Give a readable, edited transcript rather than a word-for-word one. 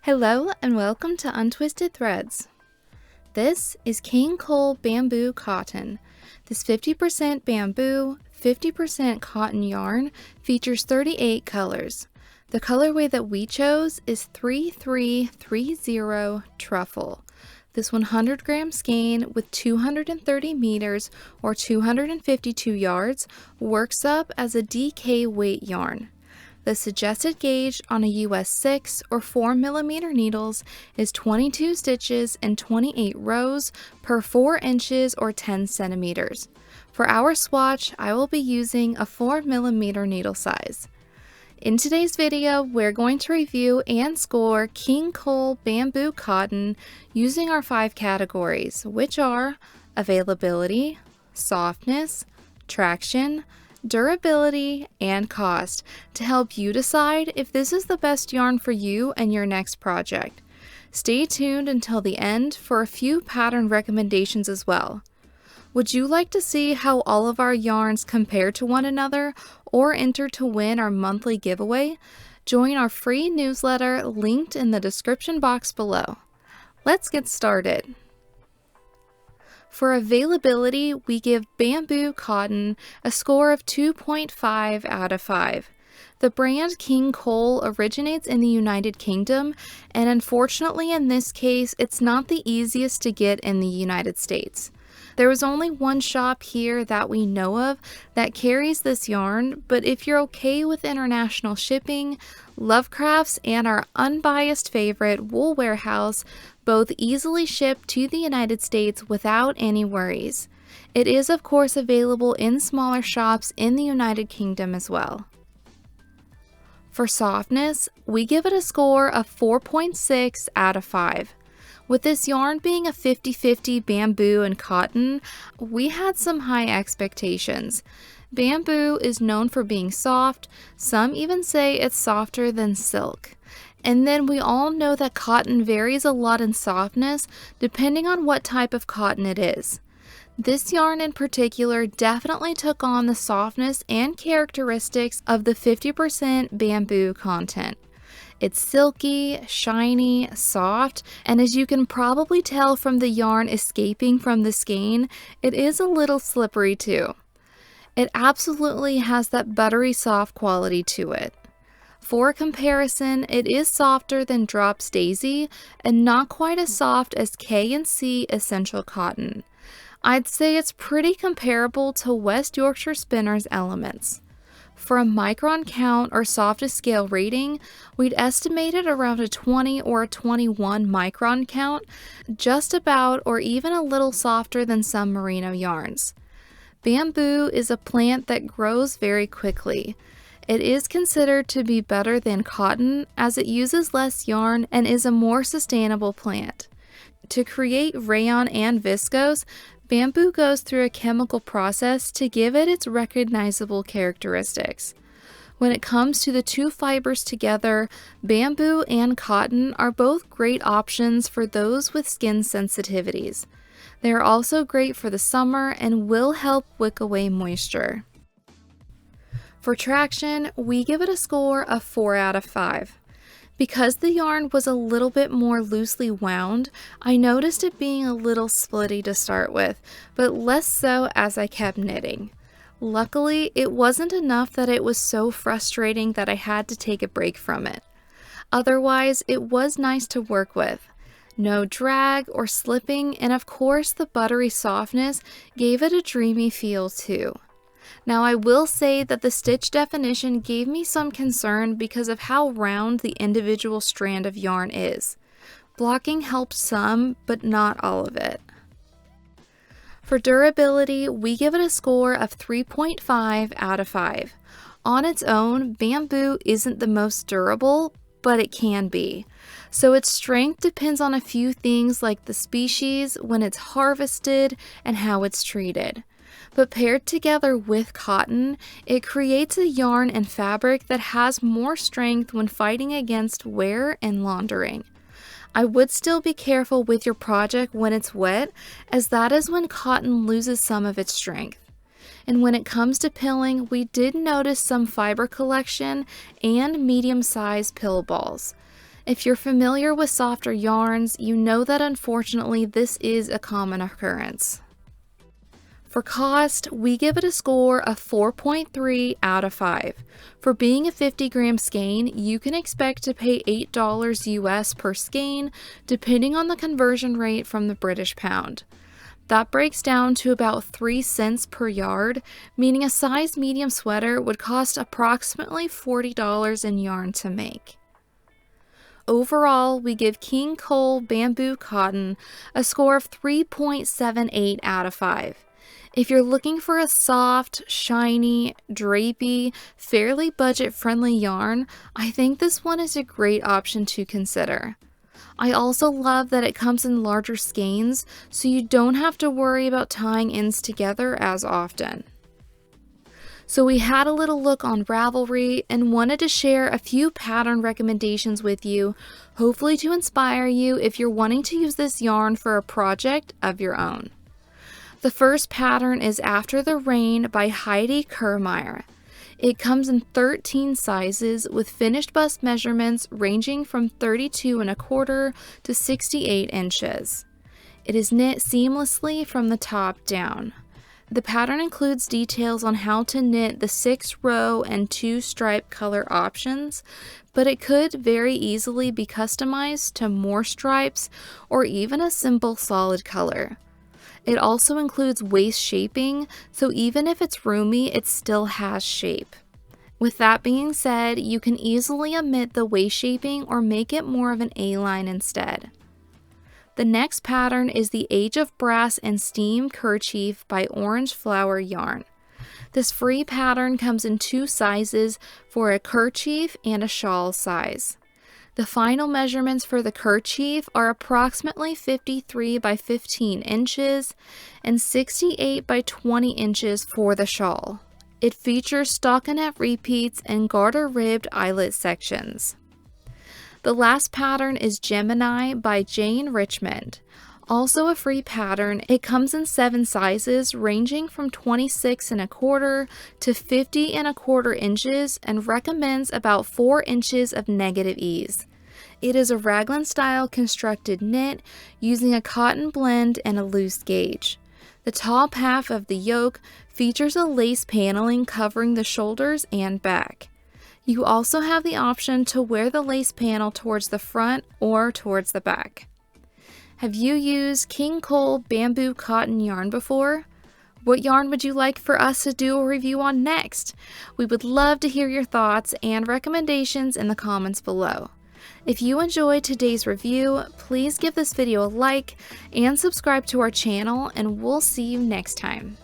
Hello and welcome to Untwisted Threads. This is King Cole Bamboo Cotton. This 50% bamboo, 50% cotton yarn features 38 colors. The colorway that we chose is 3330 Truffle. This 100 gram skein with 230 meters or 252 yards works up as a DK weight yarn. The suggested gauge on a US 6 or 4 millimeter needles is 22 stitches and 28 rows per 4 inches or 10 centimeters. For our swatch, I will be using a 4 millimeter needle size. In today's video, we're going to review and score King Cole Bamboo Cotton using our 5 categories, which are availability, softness, traction, durability, and cost, to help you decide if this is the best yarn for you and your next project. Stay tuned until the end for a few pattern recommendations as well. Would you like to see how all of our yarns compare to one another or enter to win our monthly giveaway? Join our free newsletter linked in the description box below. Let's get started. For availability, we give Bamboo Cotton a score of 2.5 out of 5. The brand King Cole originates in the United Kingdom, and unfortunately in this case, it's not the easiest to get in the United States. There was only one shop here that we know of that carries this yarn, but if you're okay with international shipping, Lovecrafts and our unbiased favorite Wool Warehouse both easily ship to the United States without any worries. It is of course available in smaller shops in the United Kingdom as well. For softness, we give it a score of 4.6 out of 5. With this yarn being a 50-50 bamboo and cotton, we had some high expectations. Bamboo is known for being soft, some even say it's softer than silk. And then we all know that cotton varies a lot in softness depending on what type of cotton it is. This yarn in particular definitely took on the softness and characteristics of the 50% bamboo content. It's silky, shiny, soft, and as you can probably tell from the yarn escaping from the skein, it is a little slippery too. It absolutely has that buttery soft quality to it. For comparison, it is softer than Drops Daisy and not quite as soft as K&C Essential Cotton. I'd say it's pretty comparable to West Yorkshire Spinner's Elements. For a micron count or softest scale rating, we'd estimate it around a 20 or a 21 micron count, just about or even a little softer than some merino yarns. Bamboo is a plant that grows very quickly. It is considered to be better than cotton as it uses less yarn and is a more sustainable plant. To create rayon and viscose, bamboo goes through a chemical process to give it its recognizable characteristics. When it comes to the two fibers together, bamboo and cotton are both great options for those with skin sensitivities. They are also great for the summer and will help wick away moisture. For traction, we give it a score of 4 out of 5. Because the yarn was a little bit more loosely wound, I noticed it being a little splitty to start with, but less so as I kept knitting. Luckily, it wasn't enough that it was so frustrating that I had to take a break from it. Otherwise, it was nice to work with. No drag or slipping, and of course the buttery softness gave it a dreamy feel too. Now I will say that the stitch definition gave me some concern because of how round the individual strand of yarn is. Blocking helped some, but not all of it. For durability, we give it a score of 3.5 out of 5. On its own, bamboo isn't the most durable, but it can be. So its strength depends on a few things like the species, when it's harvested, and how it's treated. But paired together with cotton, it creates a yarn and fabric that has more strength when fighting against wear and laundering. I would still be careful with your project when it's wet, as that is when cotton loses some of its strength. And when it comes to pilling, we did notice some fiber collection and medium-sized pill balls. If you're familiar with softer yarns, you know that unfortunately this is a common occurrence. For cost, we give it a score of 4.3 out of 5. For being a 50-gram skein, you can expect to pay $8 US per skein, depending on the conversion rate from the British pound. That breaks down to about 3 cents per yard, meaning a size medium sweater would cost approximately $40 in yarn to make. Overall, we give King Cole Bamboo Cotton a score of 3.78 out of 5. If you're looking for a soft, shiny, drapey, fairly budget-friendly yarn, I think this one is a great option to consider. I also love that it comes in larger skeins, so you don't have to worry about tying ends together as often. So we had a little look on Ravelry and wanted to share a few pattern recommendations with you, hopefully to inspire you if you're wanting to use this yarn for a project of your own. The first pattern is After the Rain by Heidi Kirrmaier. It comes in 13 sizes with finished bust measurements ranging from 32¼ to 68 inches. It is knit seamlessly from the top down. The pattern includes details on how to knit the 6-row and 2-stripe color options, but it could very easily be customized to more stripes or even a simple solid color. It also includes waist shaping, so even if it's roomy, it still has shape. With that being said, you can easily omit the waist shaping or make it more of an A-line instead. The next pattern is the Age of Brass and Steam Kerchief by Orange Flower Yarn. This free pattern comes in 2 sizes for a kerchief and a shawl size. The final measurements for the kerchief are approximately 53 by 15 inches and 68 by 20 inches for the shawl. It features stockinette repeats and garter-ribbed eyelet sections. The last pattern is Gemini by Jane Richmond. Also a free pattern, it comes in 7 sizes ranging from 26¼ to 50¼ inches and recommends about 4 inches of negative ease. It is a raglan style constructed knit using a cotton blend and a loose gauge. The top half of the yoke features a lace paneling covering the shoulders and back. You also have the option to wear the lace panel towards the front or towards the back. Have you used King Cole Bamboo Cotton yarn before? What yarn would you like for us to do a review on next? We would love to hear your thoughts and recommendations in the comments below. If you enjoyed today's review, please give this video a like and subscribe to our channel, and we'll see you next time.